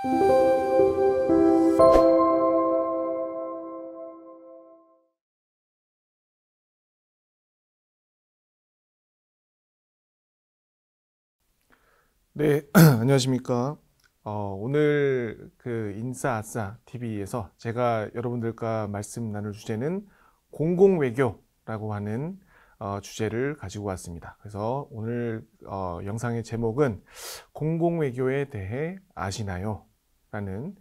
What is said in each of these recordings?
네, 안녕하십니까. 오늘 그 인싸아싸 TV에서 제가 여러분들과 말씀 나눌 주제는 공공외교라고 하는 주제를 가지고 왔습니다. 그래서 오늘 영상의 제목은 공공외교에 대해 아시나요? 라는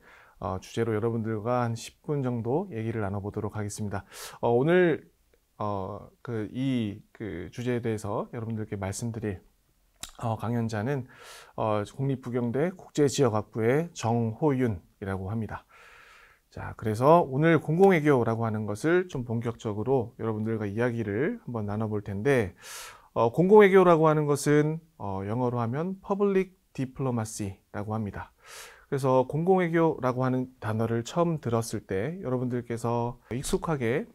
주제로 여러분들과 한 10분 정도 얘기를 나눠보도록 하겠습니다. 오늘 그 주제에 대해서 여러분들께 말씀드릴 강연자는 국립부경대 국제지역학부의 정호윤이라고 합니다. 자, 그래서 오늘 공공외교라고 하는 것을 좀 본격적으로 여러분들과 이야기를 한번 나눠볼 텐데, 공공외교라고 하는 것은 영어로 하면 Public Diplomacy라고 합니다. 그래서 공공외교라고 하는 단어를 처음 들었을 때 여러분들께서 익숙하게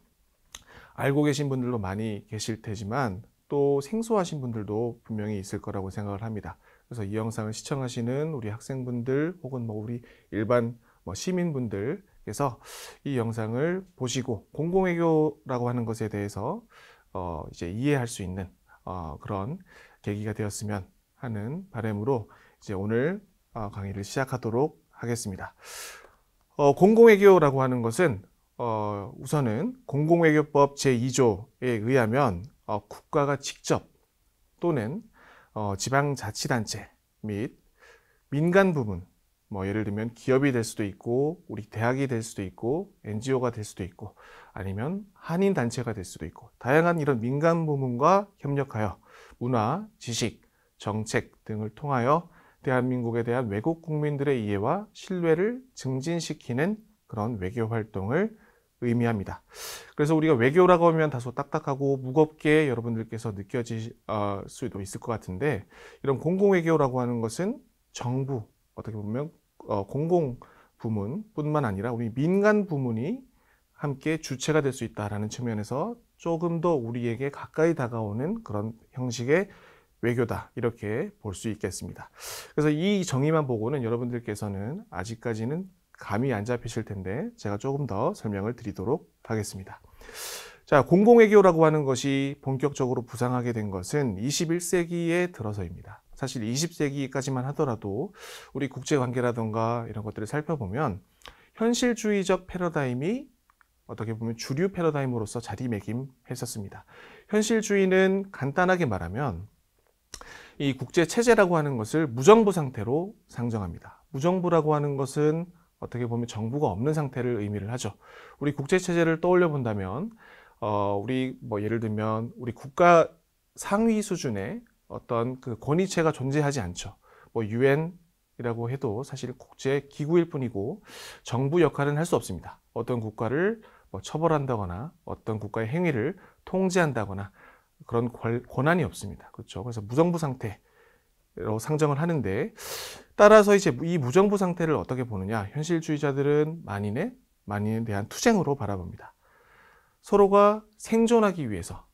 알고 계신 분들도 많이 계실 테지만 또 생소하신 분들도 분명히 있을 거라고 생각을 합니다. 그래서 이 영상을 시청하시는 우리 학생분들 혹은 우리 일반 시민분들께서 이 영상을 보시고 공공외교라고 하는 것에 대해서 이제 이해할 수 있는 그런 계기가 되었으면 하는 바람으로 이제 오늘 강의를 시작하도록 하겠습니다. 공공외교라고 하는 것은 우선은 공공외교법 제2조에 의하면 국가가 직접 또는 지방자치단체 및 민간 부문, 예를 들면 기업이 될 수도 있고 우리 대학이 될 수도 있고 NGO가 될 수도 있고 아니면 한인단체가 될 수도 있고 다양한 이런 민간 부문과 협력하여 문화, 지식, 정책 등을 통하여 대한민국에 대한 외국 국민들의 이해와 신뢰를 증진시키는 그런 외교 활동을 의미합니다. 그래서 우리가 외교라고 하면 다소 딱딱하고 무겁게 여러분들께서 느껴질 수도 있을 것 같은데, 이런 공공외교라고 하는 것은 정부, 어떻게 보면 공공부문뿐만 아니라 우리 민간 부문이 함께 주체가 될 수 있다는 측면에서 조금 더 우리에게 가까이 다가오는 그런 형식의 외교다, 이렇게 볼 수 있겠습니다. 그래서 이 정의만 보고는 여러분들께서는 아직까지는 감이 안 잡히실 텐데 제가 조금 더 설명을 드리도록 하겠습니다. 자, 공공외교라고 하는 것이 본격적으로 부상하게 된 것은 21세기에 들어서입니다. 사실 20세기까지만 하더라도 우리 국제관계라던가 이런 것들을 살펴보면 현실주의적 패러다임이 어떻게 보면 주류 패러다임으로서 자리매김했었습니다. 현실주의는 간단하게 말하면 이 국제체제라고 하는 것을 무정부 상태로 상정합니다. 무정부라고 하는 것은 어떻게 보면 정부가 없는 상태를 의미를 하죠. 우리 국제체제를 떠올려 본다면 우리 예를 들면 우리 국가 상위 수준의 어떤 그 권위체가 존재하지 않죠. 유엔이라고 해도 사실 국제 기구일 뿐이고 정부 역할은 할 수 없습니다. 어떤 국가를 처벌한다거나 어떤 국가의 행위를 통제한다거나 그런 권한이 없습니다. 그렇죠. 그래서 무정부 상태로 상정을 하는데, 따라서 이제 이 무정부 상태를 어떻게 보느냐? 현실주의자들은 만인에 대한 투쟁으로 바라봅니다. 서로가 생존하기 위해서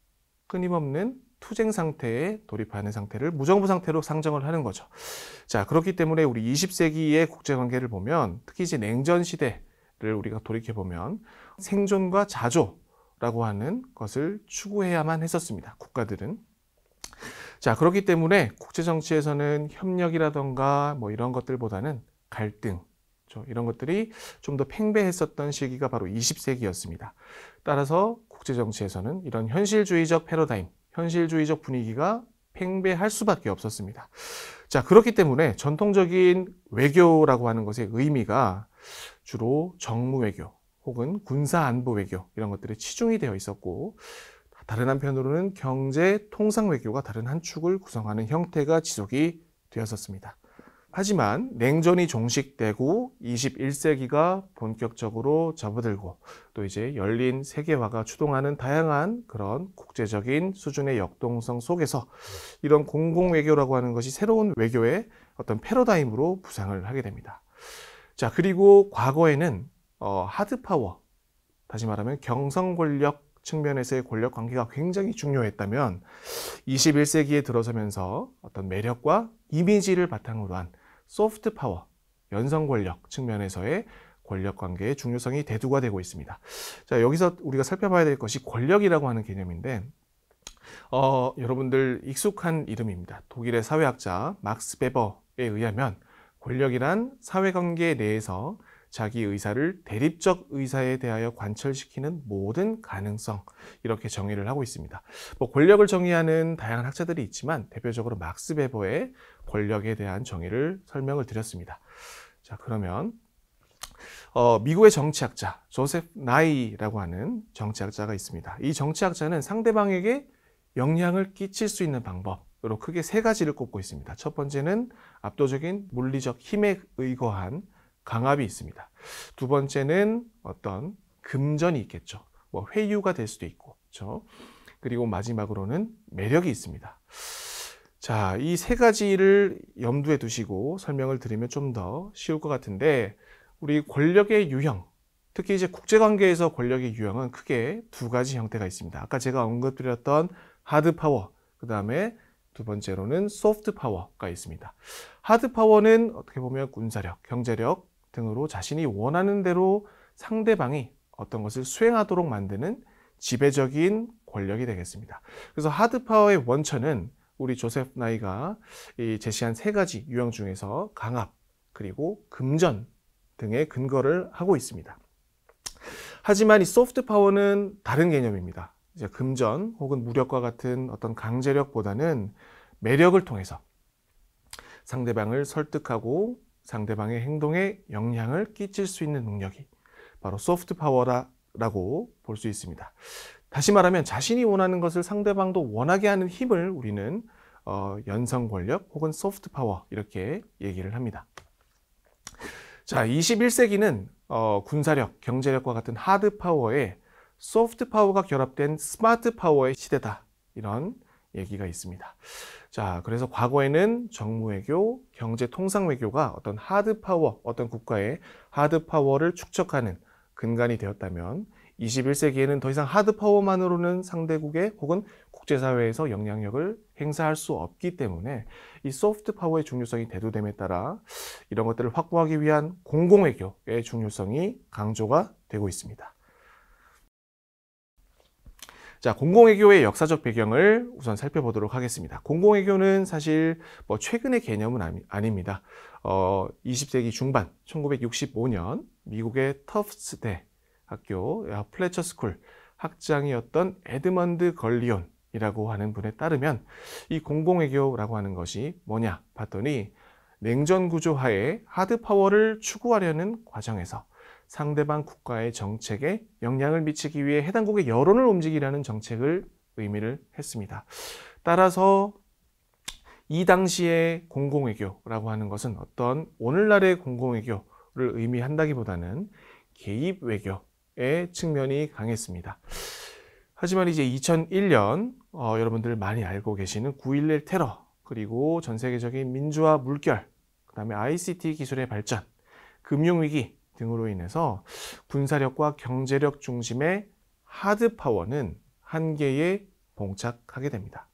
끊임없는 투쟁 상태에 돌입하는 상태를 무정부 상태로 상정을 하는 거죠. 자, 그렇기 때문에 우리 20세기의 국제관계를 보면 특히 이제 냉전 시대를 우리가 돌이켜 보면 생존과 자조라고 하는 것을 추구해야만 했었습니다. 국가들은. 자, 그렇기 때문에 국제정치에서는 협력이라던가 이런 것들보다는 갈등, 이런 것들이 좀 더 팽배했었던 시기가 바로 20세기였습니다. 따라서 국제정치에서는 이런 현실주의적 패러다임, 현실주의적 분위기가 팽배할 수밖에 없었습니다. 자, 그렇기 때문에 전통적인 외교라고 하는 것의 의미가 주로 정무외교 혹은 군사안보외교 이런 것들에 치중이 되어 있었고, 다른 한편으로는 경제 통상 외교가 다른 한 축을 구성하는 형태가 지속이 되었었습니다. 하지만 냉전이 종식되고 21세기가 본격적으로 접어들고 또 이제 열린 세계화가 추동하는 다양한 그런 국제적인 수준의 역동성 속에서 이런 공공외교라고 하는 것이 새로운 외교의 어떤 패러다임으로 부상을 하게 됩니다. 자, 그리고 과거에는 하드파워, 다시 말하면 경성 권력 측면에서의 권력 관계가 굉장히 중요했다면 21세기에 들어서면서 어떤 매력과 이미지를 바탕으로 한 소프트 파워, 연성 권력 측면에서의 권력 관계의 중요성이 대두가 되고 있습니다. 자, 여기서 우리가 살펴봐야 될 것이 권력이라고 하는 개념인데, 여러분들 익숙한 이름입니다. 독일의 사회학자 막스 베버에 의하면 권력이란 사회관계 내에서 자기 의사를 대립적 의사에 대하여 관철시키는 모든 가능성, 이렇게 정의를 하고 있습니다. 권력을 정의하는 다양한 학자들이 있지만 대표적으로 막스 베버의 권력에 대한 정의를 설명을 드렸습니다. 자, 그러면 미국의 정치학자 조셉 나이라고 하는 정치학자가 있습니다. 이 정치학자는 상대방에게 영향을 끼칠 수 있는 방법으로 크게 세 가지를 꼽고 있습니다. 첫 번째는 압도적인 물리적 힘에 의거한 강압이 있습니다. 두 번째는 어떤 금전이 있겠죠. 회유가 될 수도 있고, 그렇죠? 그리고 마지막으로는 매력이 있습니다. 자, 이 세 가지를 염두에 두시고 설명을 드리면 좀 더 쉬울 것 같은데, 우리 권력의 유형, 특히 이제 국제관계에서 권력의 유형은 크게 두 가지 형태가 있습니다. 아까 제가 언급드렸던 하드 파워, 그 다음에 두 번째로는 소프트 파워가 있습니다. 하드 파워는 어떻게 보면 군사력, 경제력 등으로 자신이 원하는 대로 상대방이 어떤 것을 수행하도록 만드는 지배적인 권력이 되겠습니다. 그래서 하드 파워의 원천은 우리 조셉 나이가 제시한 세 가지 유형 중에서 강압, 그리고 금전 등의 근거를 하고 있습니다. 하지만 이 소프트 파워는 다른 개념입니다. 이제 금전 혹은 무력과 같은 어떤 강제력보다는 매력을 통해서 상대방을 설득하고 상대방의 행동에 영향을 끼칠 수 있는 능력이 바로 소프트 파워라고 볼 수 있습니다. 다시 말하면 자신이 원하는 것을 상대방도 원하게 하는 힘을 우리는 연성 권력 혹은 소프트 파워 이렇게 얘기를 합니다. 자, 21세기는 군사력, 경제력과 같은 하드 파워에 소프트 파워가 결합된 스마트 파워의 시대다, 이런 얘기가 있습니다. 자, 그래서 과거에는 정무외교, 경제통상외교가 어떤 하드 파워, 어떤 국가의 하드 파워를 축적하는 근간이 되었다면 21세기에는 더 이상 하드 파워만으로는 상대국의 혹은 국제사회에서 영향력을 행사할 수 없기 때문에 이 소프트 파워의 중요성이 대두됨에 따라 이런 것들을 확보하기 위한 공공외교의 중요성이 강조가 되고 있습니다. 자, 공공외교의 역사적 배경을 우선 살펴보도록 하겠습니다. 공공외교는 사실 최근의 개념은 아닙니다. 20세기 중반, 1965년 미국의 터프트대 학교 플래처 스쿨 학장이었던 에드먼드 걸리온이라고 하는 분에 따르면 이 공공외교라고 하는 것이 뭐냐 봤더니 냉전 구조 하에 하드 파워를 추구하려는 과정에서 상대방 국가의 정책에 영향을 미치기 위해 해당국의 여론을 움직이려는 정책을 의미를 했습니다. 따라서 이 당시의 공공외교라고 하는 것은 어떤 오늘날의 공공외교를 의미한다기보다는 개입 외교의 측면이 강했습니다. 하지만 이제 2001년 여러분들 많이 알고 계시는 9.11 테러, 그리고 전 세계적인 민주화 물결, 그 다음에 ICT 기술의 발전, 금융위기 등으로 인해서 군사력과 경제력 중심의 하드 파워는 한계에 봉착하게 됩니다.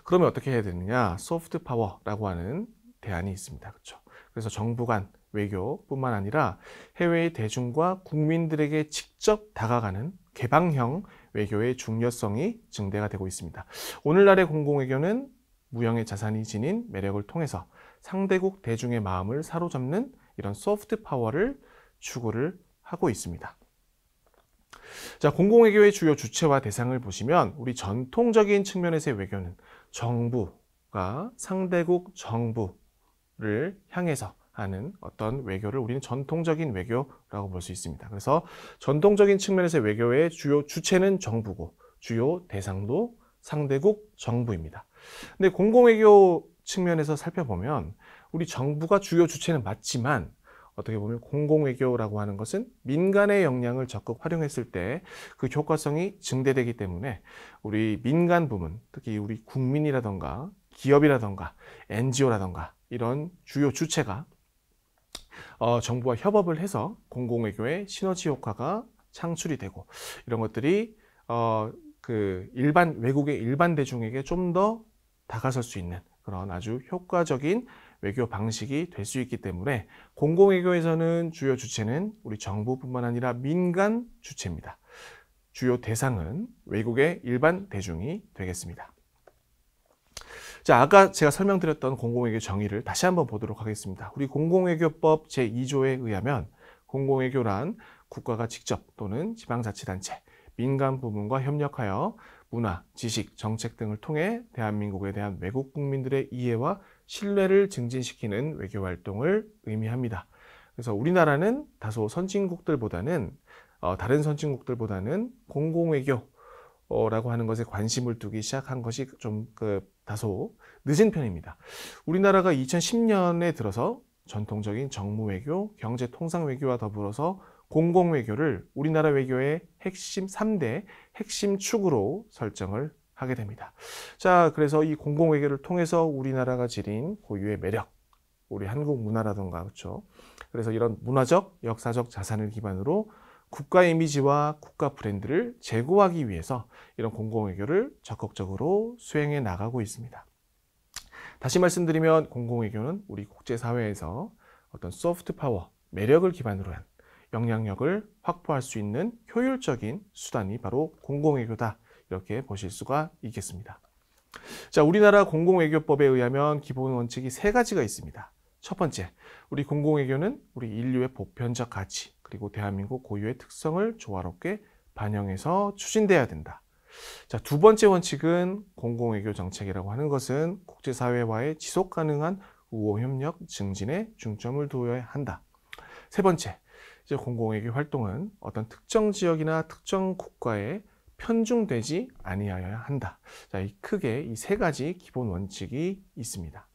그러면 어떻게 해야 되느냐? 소프트 파워라고 하는 대안이 있습니다. 그렇죠? 그래서 정부 간 외교뿐만 아니라 해외의 대중과 국민들에게 직접 다가가는 개방형 외교의 중요성이 증대가 되고 있습니다. 오늘날의 공공외교는 무형의 자산이 지닌 매력을 통해서 상대국 대중의 마음을 사로잡는 이런 소프트 파워를 추구를 하고 있습니다. 자, 공공외교의 주요 주체와 대상을 보시면 우리 전통적인 측면에서의 외교는 정부가 상대국 정부를 향해서 하는 어떤 외교를 우리는 전통적인 외교라고 볼 수 있습니다. 그래서 전통적인 측면에서의 외교의 주요 주체는 정부고 주요 대상도 상대국 정부입니다. 근데 공공외교 측면에서 살펴보면 우리 정부가 주요 주체는 맞지만 어떻게 보면 공공외교라고 하는 것은 민간의 역량을 적극 활용했을 때 그 효과성이 증대되기 때문에 우리 민간 부문, 특히 우리 국민이라던가 기업이라던가 NGO라던가 이런 주요 주체가 정부와 협업을 해서 공공외교의 시너지 효과가 창출이 되고 이런 것들이 외국의 일반 대중에게 좀 더 다가설 수 있는 그런 아주 효과적인 외교 방식이 될 수 있기 때문에 공공외교에서는 주요 주체는 우리 정부뿐만 아니라 민간 주체입니다. 주요 대상은 외국의 일반 대중이 되겠습니다. 자, 아까 제가 설명드렸던 공공외교 정의를 다시 한번 보도록 하겠습니다. 우리 공공외교법 제2조에 의하면 공공외교란 국가가 직접 또는 지방자치단체, 민간 부문과 협력하여 문화, 지식, 정책 등을 통해 대한민국에 대한 외국 국민들의 이해와 신뢰를 증진시키는 외교 활동을 의미합니다. 그래서 우리나라는 다소 다른 선진국들보다는 공공외교라고 하는 것에 관심을 두기 시작한 것이 좀 다소 늦은 편입니다. 우리나라가 2010년에 들어서 전통적인 정무외교, 경제통상외교와 더불어서 공공외교를 우리나라 외교의 3대 핵심 축으로 설정을 하게 됩니다. 자, 그래서 이 공공외교를 통해서 우리나라가 지닌 고유의 매력, 우리 한국 문화라든가, 그렇죠? 그래서 이런 문화적, 역사적 자산을 기반으로 국가 이미지와 국가 브랜드를 제고하기 위해서 이런 공공외교를 적극적으로 수행해 나가고 있습니다. 다시 말씀드리면 공공외교는 우리 국제사회에서 어떤 소프트 파워, 매력을 기반으로 한 영향력을 확보할 수 있는 효율적인 수단이 바로 공공외교다. 이렇게 보실 수가 있겠습니다. 자, 우리나라 공공외교법에 의하면 기본 원칙이 3가지가 있습니다. 첫 번째, 우리 공공외교는 우리 인류의 보편적 가치, 그리고 대한민국 고유의 특성을 조화롭게 반영해서 추진돼야 된다. 자, 두 번째 원칙은 공공외교 정책이라고 하는 것은 국제사회와의 지속가능한 우호협력 증진에 중점을 두어야 한다. 세 번째, 이제 공공외교 활동은 어떤 특정 지역이나 특정 국가에 편중되지 아니하여야 한다. 자, 크게 이 3가지 기본 원칙이 있습니다.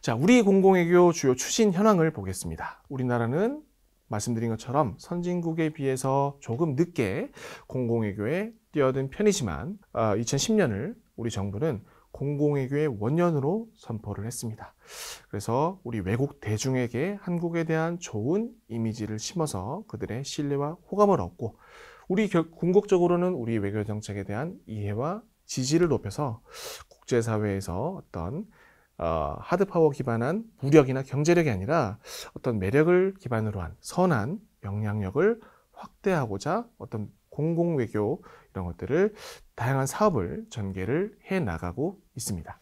자, 우리 공공외교 주요 추진 현황을 보겠습니다. 우리나라는 말씀드린 것처럼 선진국에 비해서 조금 늦게 공공외교에 뛰어든 편이지만 2010년을 우리 정부는 공공외교의 원년으로 선포를 했습니다. 그래서 우리 외국 대중에게 한국에 대한 좋은 이미지를 심어서 그들의 신뢰와 호감을 얻고 궁극적으로는 우리 외교 정책에 대한 이해와 지지를 높여서 국제사회에서 어떤 하드파워 기반한 무력이나 경제력이 아니라 어떤 매력을 기반으로 한 선한 영향력을 확대하고자 어떤 공공외교 이런 것들을 다양한 사업을 전개를 해 나가고 있습니다.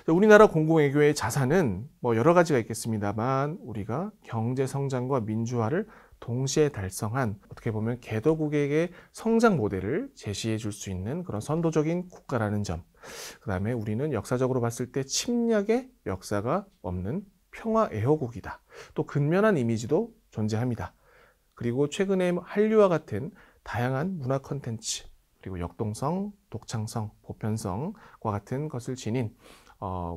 우리나라 공공외교의 자산은 여러 가지가 있겠습니다만 우리가 경제 성장과 민주화를 동시에 달성한 어떻게 보면 개도국에게 성장 모델을 제시해 줄 수 있는 그런 선도적인 국가라는 점, 그 다음에 우리는 역사적으로 봤을 때 침략의 역사가 없는 평화 애호국이다. 또 근면한 이미지도 존재합니다. 그리고 최근에 한류와 같은 다양한 문화 콘텐츠, 그리고 역동성, 독창성, 보편성과 같은 것을 지닌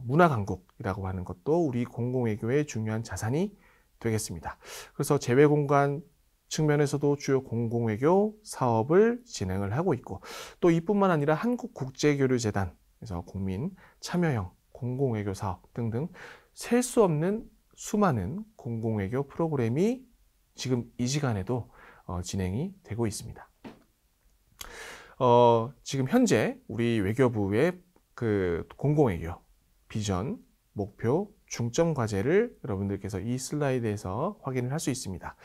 문화 강국이라고 하는 것도 우리 공공외교의 중요한 자산이 되겠습니다. 그래서 재외공간 측면에서도 주요 공공외교 사업을 진행을 하고 있고 또 이뿐만 아니라 한국국제교류재단에서 국민 참여형 공공외교 사업 등등 셀 수 없는 수많은 공공외교 프로그램이 지금 이 시간에도 진행이 되고 있습니다. 지금 현재 우리 외교부의 공공외교 비전, 목표, 중점 과제를 여러분들께서 이 슬라이드에서 확인을 할 수 있습니다.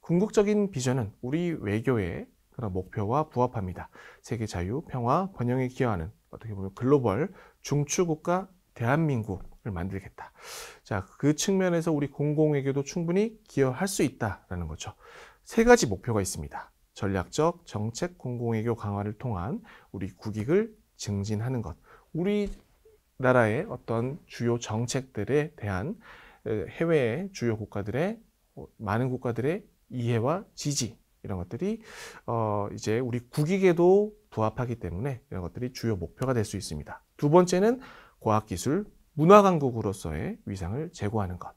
궁극적인 비전은 우리 외교의 그런 목표와 부합합니다. 세계 자유, 평화, 번영에 기여하는 어떻게 보면 글로벌 중추국가 대한민국을 만들겠다. 자, 그 측면에서 우리 공공외교도 충분히 기여할 수 있다라는 거죠. 3가지 목표가 있습니다. 전략적 정책 공공외교 강화를 통한 우리 국익을 증진하는 것. 우리나라의 어떤 주요 정책들에 대한 해외의 주요 국가들의 많은 국가들의 이해와 지지 이런 것들이 이제 우리 국익에도 부합하기 때문에 이런 것들이 주요 목표가 될 수 있습니다. 두 번째는 과학기술, 문화강국으로서의 위상을 제고하는 것.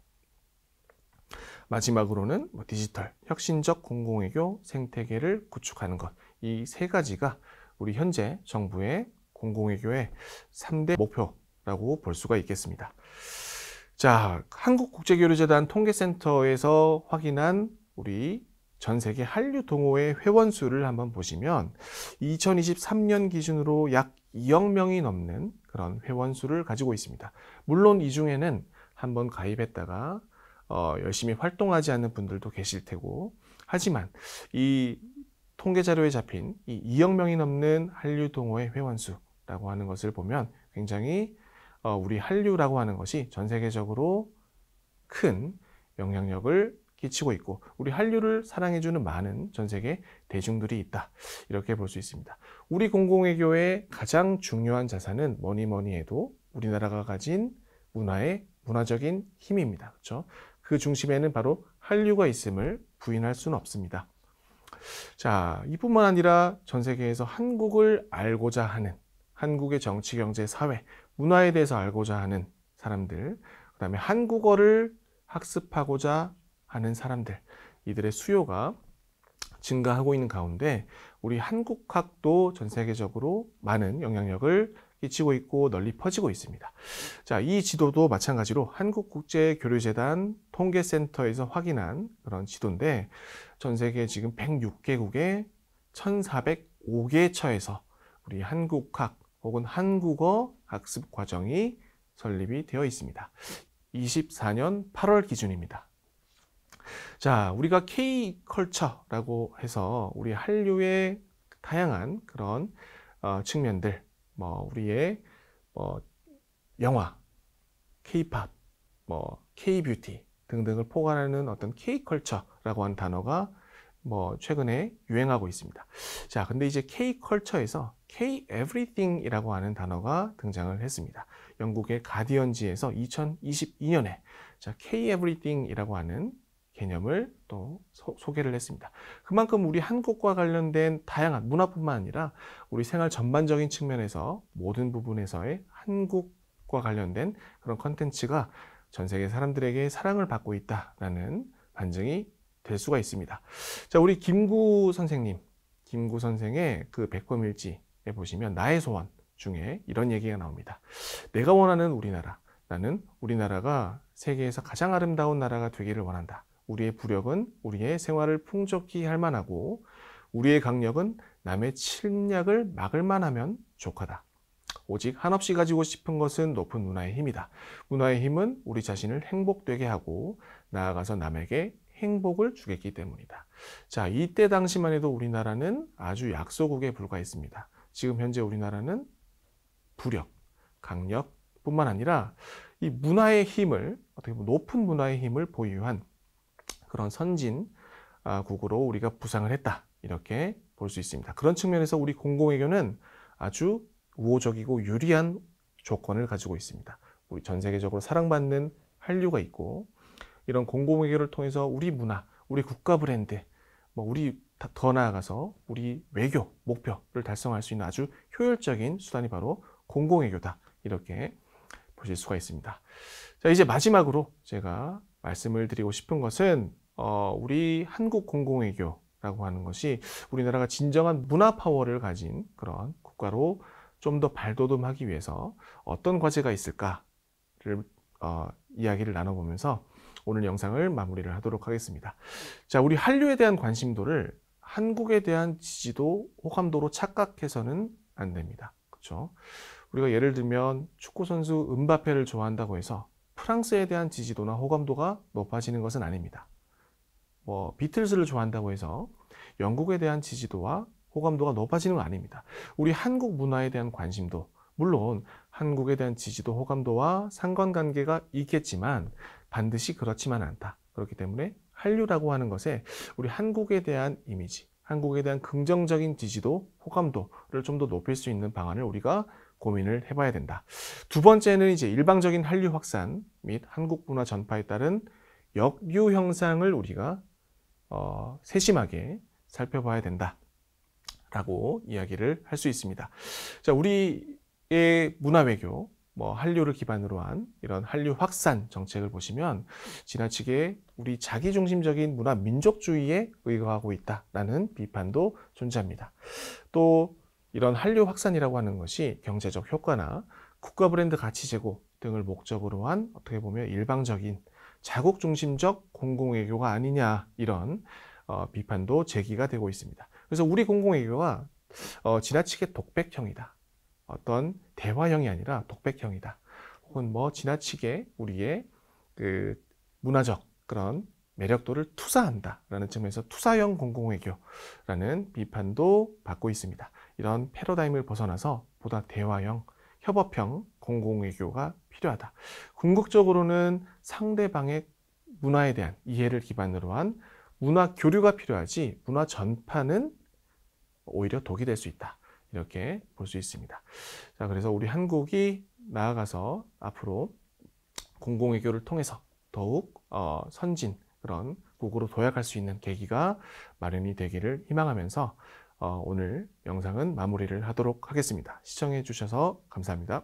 마지막으로는 디지털, 혁신적 공공외교 생태계를 구축하는 것. 이 3가지가 우리 현재 정부의 공공외교의 3대 목표라고 볼 수가 있겠습니다. 자, 한국국제교류재단 통계센터에서 확인한 우리 전 세계 한류 동호회 회원 수를 한번 보시면 2023년 기준으로 약 2억 명이 넘는 그런 회원수를 가지고 있습니다. 물론 이 중에는 한번 가입했다가 열심히 활동하지 않는 분들도 계실 테고, 하지만 이 통계 자료에 잡힌 이 2억 명이 넘는 한류 동호회 회원수라고 하는 것을 보면 굉장히 우리 한류라고 하는 것이 전 세계적으로 큰 영향력을 끼치고 있고, 우리 한류를 사랑해주는 많은 전 세계 대중들이 있다, 이렇게 볼 수 있습니다. 우리 공공외교의 가장 중요한 자산은 뭐니 해도 우리나라가 가진 문화적인 힘입니다. 그렇죠? 그 중심에는 바로 한류가 있음을 부인할 수는 없습니다. 자, 이뿐만 아니라 전 세계에서 한국을 알고자 하는, 한국의 정치, 경제, 사회, 문화에 대해서 알고자 하는 사람들, 그 다음에 한국어를 학습하고자 하는 사람들, 이들의 수요가 증가하고 있는 가운데 우리 한국학도 전 세계적으로 많은 영향력을 끼치고 있고 널리 퍼지고 있습니다. 자, 이 지도도 마찬가지로 한국국제교류재단 통계센터에서 확인한 그런 지도인데, 전 세계 지금 106개국의 1405개 처에서 우리 한국학 혹은 한국어 학습 과정이 설립이 되어 있습니다. 24년 8월 기준입니다. 자, 우리가 K컬처라고 해서 우리 한류의 다양한 그런 측면들, 우리의 영화, K팝, K뷰티 등등을 포괄하는 어떤 K컬처라고 하는 단어가 최근에 유행하고 있습니다. 자, 근데 이제 K컬처에서 K-Everything이라고 하는 단어가 등장을 했습니다. 영국의 가디언지에서 2022년에 자, K-Everything이라고 하는 개념을 또 소개를 했습니다. 그만큼 우리 한국과 관련된 다양한 문화뿐만 아니라 우리 생활 전반적인 측면에서 모든 부분에서의 한국과 관련된 그런 컨텐츠가 전 세계 사람들에게 사랑을 받고 있다라는 반증이 될 수가 있습니다. 자, 우리 김구 선생의 그 백범일지에 보시면 나의 소원 중에 이런 얘기가 나옵니다. 내가 원하는 우리나라, 나는 우리나라가 세계에서 가장 아름다운 나라가 되기를 원한다. 우리의 부력은 우리의 생활을 풍족히 할 만하고 우리의 강력은 남의 침략을 막을 만하면 족하다. 오직 한없이 가지고 싶은 것은 높은 문화의 힘이다. 문화의 힘은 우리 자신을 행복되게 하고 나아가서 남에게 행복을 주겠기 때문이다. 자, 이때 당시만 해도 우리나라는 아주 약소국에 불과했습니다. 지금 현재 우리나라는 부력, 강력뿐만 아니라 이 문화의 힘을, 어떻게 보면 높은 문화의 힘을 보유한 그런 선진국으로 우리가 부상을 했다, 이렇게 볼 수 있습니다. 그런 측면에서 우리 공공외교는 아주 우호적이고 유리한 조건을 가지고 있습니다. 우리 전 세계적으로 사랑받는 한류가 있고, 이런 공공외교를 통해서 우리 문화, 우리 국가 브랜드, 우리 더 나아가서 우리 외교 목표를 달성할 수 있는 아주 효율적인 수단이 바로 공공외교다, 이렇게 보실 수가 있습니다. 자, 이제 마지막으로 제가 말씀을 드리고 싶은 것은 우리 한국 공공외교라고 하는 것이 우리나라가 진정한 문화 파워를 가진 그런 국가로 좀 더 발돋움하기 위해서 어떤 과제가 있을까를 이야기를 나눠보면서 오늘 영상을 마무리를 하도록 하겠습니다. 자, 우리 한류에 대한 관심도를 한국에 대한 지지도, 호감도로 착각해서는 안 됩니다. 그렇죠? 우리가 예를 들면 축구 선수 음바페를 좋아한다고 해서 프랑스에 대한 지지도나 호감도가 높아지는 것은 아닙니다. 비틀즈를 좋아한다고 해서 영국에 대한 지지도와 호감도가 높아지는 건 아닙니다. 우리 한국 문화에 대한 관심도, 물론 한국에 대한 지지도, 호감도와 상관관계가 있겠지만 반드시 그렇지만 않다. 그렇기 때문에 한류라고 하는 것에 우리 한국에 대한 이미지, 한국에 대한 긍정적인 지지도, 호감도를 좀 더 높일 수 있는 방안을 우리가 고민을 해봐야 된다. 두 번째는 이제 일방적인 한류 확산 및 한국 문화 전파에 따른 역류 형상을 우리가 세심하게 살펴봐야 된다라고 이야기를 할 수 있습니다. 자, 우리의 문화 외교, 한류를 기반으로 한 이런 한류 확산 정책을 보시면 지나치게 우리 자기중심적인 문화 민족주의에 의거하고 있다라는 비판도 존재합니다. 또 이런 한류 확산이라고 하는 것이 경제적 효과나 국가 브랜드 가치 제고 등을 목적으로 한 어떻게 보면 일방적인 자국중심적 공공외교가 아니냐, 이런 비판도 제기가 되고 있습니다. 그래서 우리 공공외교가 지나치게 독백형이다, 어떤 대화형이 아니라 독백형이다. 혹은 뭐 지나치게 우리의 그 문화적 그런 매력도를 투사한다라는 측면에서 투사형 공공외교라는 비판도 받고 있습니다. 이런 패러다임을 벗어나서 보다 대화형, 협업형 공공외교가 필요하다. 궁극적으로는 상대방의 문화에 대한 이해를 기반으로 한 문화 교류가 필요하지 문화 전파는 오히려 독이 될 수 있다. 이렇게 볼 수 있습니다. 자, 그래서 우리 한국이 나아가서 앞으로 공공외교를 통해서 더욱 선진 그런 국으로 도약할 수 있는 계기가 마련이 되기를 희망하면서 오늘 영상은 마무리를 하도록 하겠습니다. 시청해 주셔서 감사합니다.